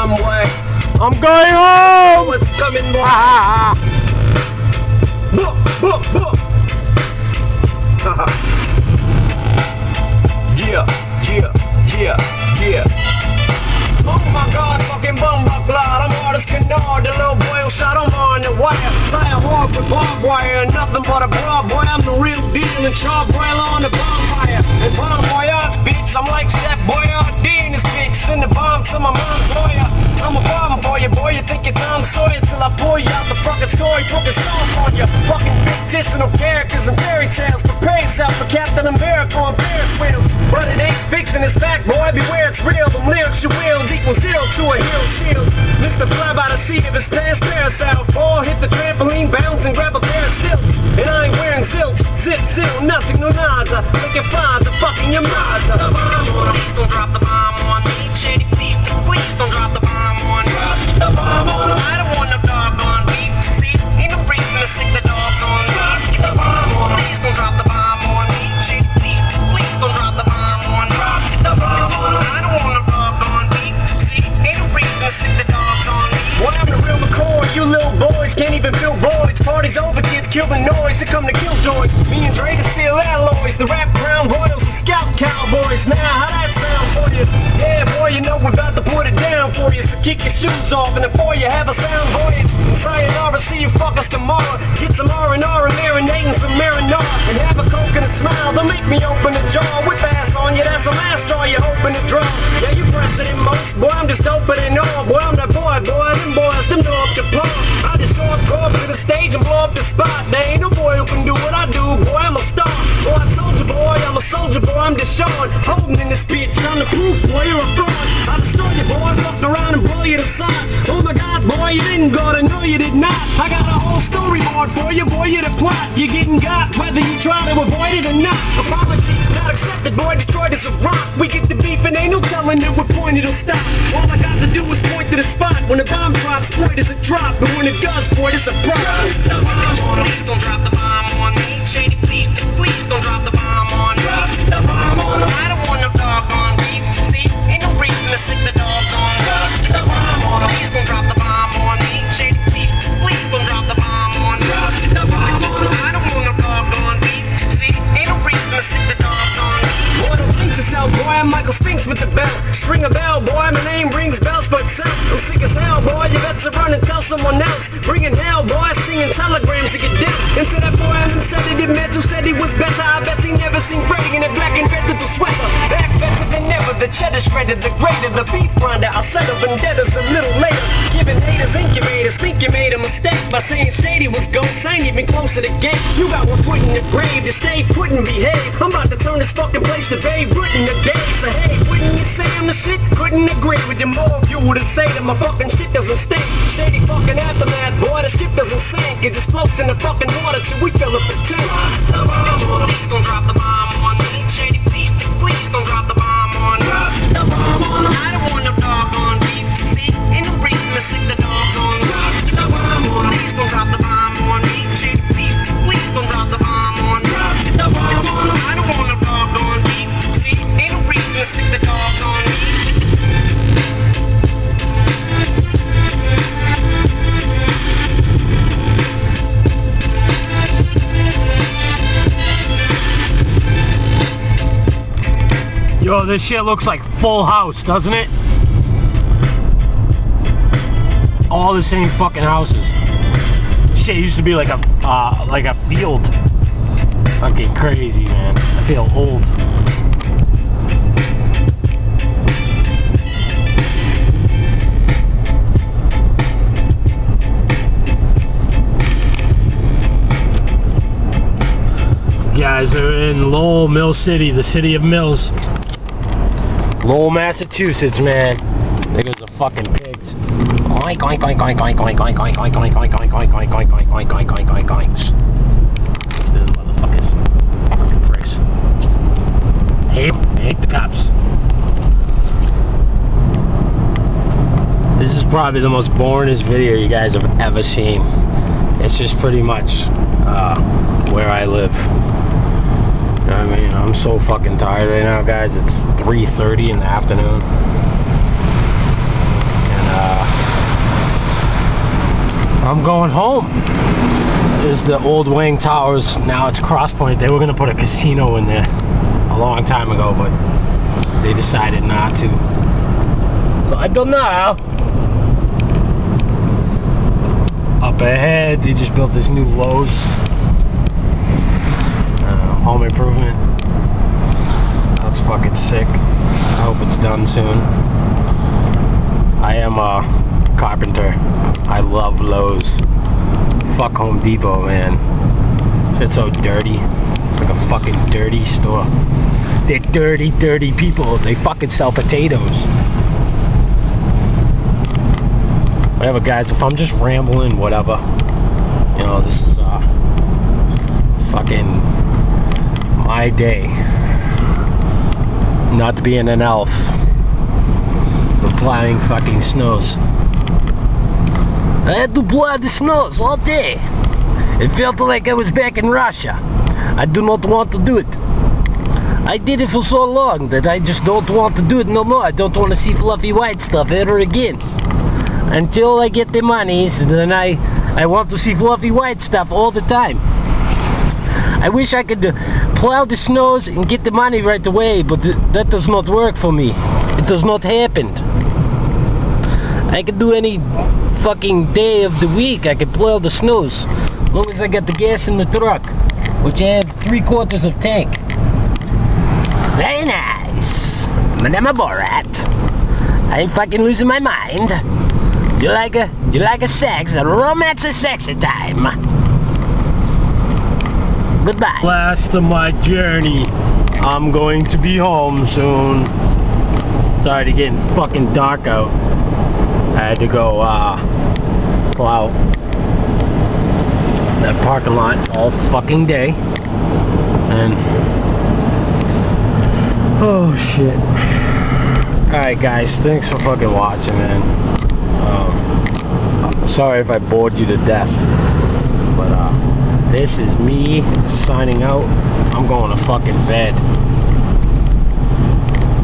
bomb, boy. I'm going home! It's coming, boy. Yeah. Oh my God, fucking bumbuck blood. I'm hard as canard. The little boy who shot him on the wire. Fly hard with barbed wire. Nothing but a broad boy. I'm the real deal and charbroiler on the bonfire. And bomb boy bitch. I'm like Chef Boyardee in this bitch. Send the bomb to my mom's lawyer. I'm a bomb for you, boy. You think you're Tom Sawyer till I pull you out the fucking story. Fucking songs on you. Fucking fictional characters and fairy tales. Prepare yourself for Captain America on Ferris wheels. But it ain't fixing its back, boy. Beware it's real. Them lyrics you wield equals zero to a heel shield. Mr. Fly by the seat of his pants parasail. Fall, hit the trampoline, bounce and grab a pair of stilts. And I ain't wearing zilts. Zip, zero, nothing, no nada. Make it fine, the fucking your mother. Please don't drop the bomb on me. Shady, please don't drop the bomb on me. The bomb on me. I don't want no dog on me. See, ain't no reason to stick the dog on me. The bomb on me. Please don't drop the bomb on me. Shady, please don't drop the bomb on me. The bomb on me. I don't want no dog on me. See, ain't no reason to stick the dog on me. Well, I'm the real McCoy. You little boys can't even feel voids. Party's over, kids kill the noise. They come to kill joy. Me and Dre to steal alloys. The rap crown royals and scout cowboys. Now, how that sound for you? Yeah, boy, you know we're about to put it down for you. So kick your shoes off and before you have a sound voice. Sayonara, see you fuckers tomorrow. Get some R&R and marinating some marinara. And have a coke and a smile. They'll make me open the jar. Whip ass on you, that's the last straw you hoping to draw. Yeah, you press it in most. Boy, I'm just opening all. Boy, I'm that boy. Them boys, them know up to par. I just show up, go up to the stage and blow up the spot. There ain't no boy who can do what I do. Boy, I'm a star. Boy, I told you, boy, I'm a soldier. Boy, I'm Deshaun. Holding in this bitch. I'm the proof, boy, you're a fraud. I destroy you, boy. Fuck around and blow you to side. Oh my God, boy, you didn't go to know you did not. I got a whole storyboard for you, boy, you're the plot. You're getting got, whether you try to avoid it or not. Apologies not accepted, boy, destroyed as a rock. We get the beef and ain't no telling that we're pointed to stop. All I got to do is point to the spot. When the bomb drops, boy, does it drop. But when it does, boy, it's a problem. Please don't drop the bomb on me. Shady, please don't drop the bomb on me. The bomb on me. I don't want no dog on me. See, ain't no reason to stick the dog on me. The bomb on me. Please don't drop the bomb on me. Shady, please don't drop the bomb on me. The bomb on me. I don't want no dog on me. See, ain't no reason to stick the dog on me. Boy, don't jinx yourself, boy. I'm Michael Spinks with the bell. String a bell, boy. My name rings bells for itself. I'm sick as hell, boy. You better run and tell someone else. Bringing hell, boy. Singing telegrams to get dead. Instead of boy, who said he did meant who said he was better. I bet he never seen Freddy in a black and red little sweater. Back better than ever. The cheddar shredded, the greater, the beef grinder. I'll settle vendettas a little later. Giving haters incubators. Think you made a mistake by saying Shady was ghost. I ain't even close to the gate. You got one foot in the grave. To stay put and behave. I'm about to turn this fucking place to Babe Ruth in the day. So hey, wouldn't you say I'm the shit? Couldn't agree with you more if you were to say that my fucking shit doesn't stink. Shady fucking aftermath, boy, the ship doesn't sink. It just floats in the fucking water till we fill up the tank. Please don't drop the bomb on me. Shady, please don't drop the bomb on me. The bomb on me. I don't want no dog on me. See, ain't no reason to stick the dog on me. The bomb on me. Please don't drop the bomb on me. Shady, please don't drop the bomb on me. The bomb on me. I don't want no dog on me. See, ain't no reason to stick the dog on me. Yo, this shit looks like Full House, doesn't it? All the same fucking houses. Shit used to be like a field. Fucking crazy, man. I feel old. Guys, they're in Lowell, Mill City, the city of Mills. Lowell, Massachusetts, man. Niggas are fucking pigs. Oink oink oink oink oink oink oink oink oink oink oink oink oink oink oink oink oink oink oink oinks. These motherfuckers. Fucking pricks. Hate the cops. This is probably the most boringest video you guys have ever seen. It's just pretty much where I live. You know what I mean? I'm so fucking tired right now, guys. It's 3:30 in the afternoon. And I'm going home. There's the old Wang Towers. Now it's Cross Point. They were gonna put a casino in there a long time ago, but they decided not to. So I don't know. Up ahead, they just built this new Lowe's. Home improvement. That's fucking sick. I hope it's done soon. I am a carpenter. I love Lowe's. Fuck Home Depot, man. Shit's so dirty. It's like a fucking dirty store. They're dirty, dirty people. They fucking sell potatoes. Whatever, guys. If I'm just rambling, whatever. You know, this is fucking my day. Not being an elf. The flying fucking snows. I had to plow the snows all day. It felt like I was back in Russia. I do not want to do it. I did it for so long that I just don't want to do it no more. I don't want to see fluffy white stuff ever again. Until I get the money, then I want to see fluffy white stuff all the time. I wish I could plow the snows and get the money right away, but that does not work for me. It does not happen. I could do any fucking day of the week. I could plow the snows, as long as I got the gas in the truck, which I have 3/4 of tank. Very nice, Madame Borat. I ain't fucking losing my mind. You like a sex, a romance, a sexy time. Goodbye. Last of my journey. I'm going to be home soon. It's already getting fucking dark out. I had to go plow that parking lot all fucking day. And oh shit. Alright guys, thanks for fucking watching, man. Sorry if I bored you to death. But this is me signing out. I'm going to fucking bed.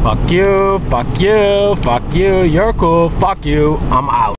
Fuck you, fuck you, fuck you, you're cool, fuck you, I'm out.